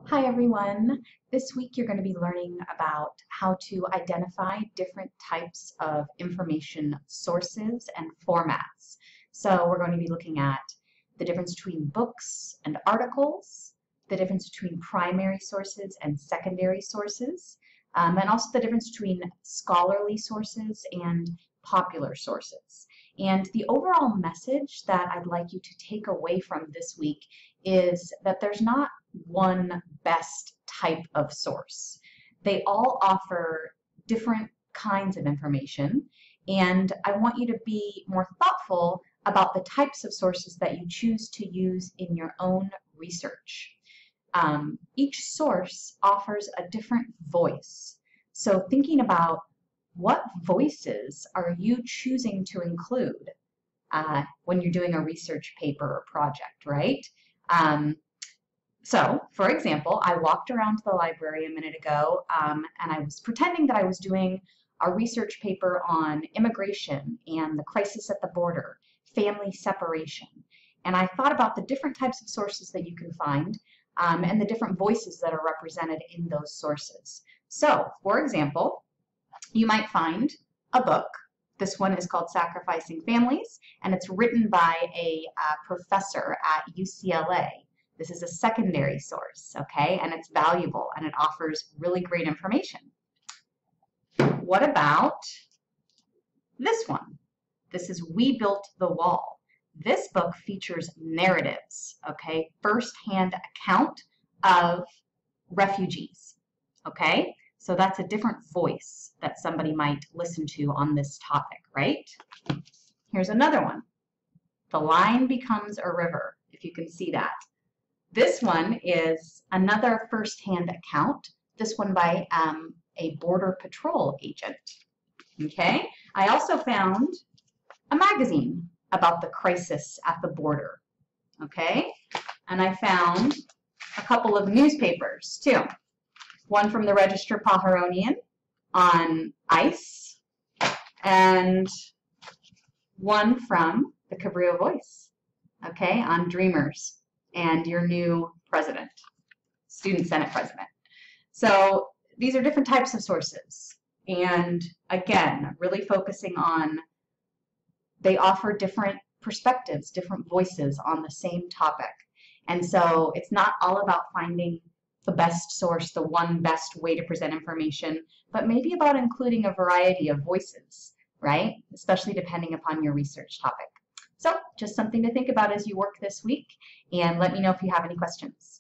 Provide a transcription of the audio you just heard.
Hi everyone. This week you're going to be learning about how to identify different types of information sources and formats. So we're going to be looking at the difference between books and articles, the difference between primary sources and secondary sources, and also the difference between scholarly sources and popular sources. And the overall message that I'd like you to take away from this week is that there's not one best type of source. They all offer different kinds of information, and I want you to be more thoughtful about the types of sources that you choose to use in your own research. Each source offers a different voice. So thinking about what voices are you choosing to include when you're doing a research paper or project, right? So, for example, I walked around the library a minute ago and I was pretending that I was doing a research paper on immigration and the crisis at the border, family separation. And I thought about the different types of sources that you can find and the different voices that are represented in those sources. So, for example, you might find a book. This one is called Sacrificing Families, and it's written by a professor at UCLA. This is a secondary source, okay, and it's valuable and it offers really great information. What about this one? This is We Built the Wall. This book features narratives, okay, first-hand account of refugees, okay? So that's a different voice that somebody might listen to on this topic, right? Here's another one. The Line Becomes a River, if you can see that. This one is another first-hand account, this one by a Border Patrol agent, okay? I also found a magazine about the crisis at the border, okay? And I found a couple of newspapers, too. One from the Register Pajaronian on ICE, and one from the Cabrillo Voice, okay, on Dreamers and your new president, student senate president. So these are different types of sources. And again, really focusing on, they offer different perspectives, different voices on the same topic. And so it's not all about finding the best source, the one best way to present information, but maybe about including a variety of voices, right? Especially depending upon your research topic. So just something to think about as you work this week, and let me know if you have any questions.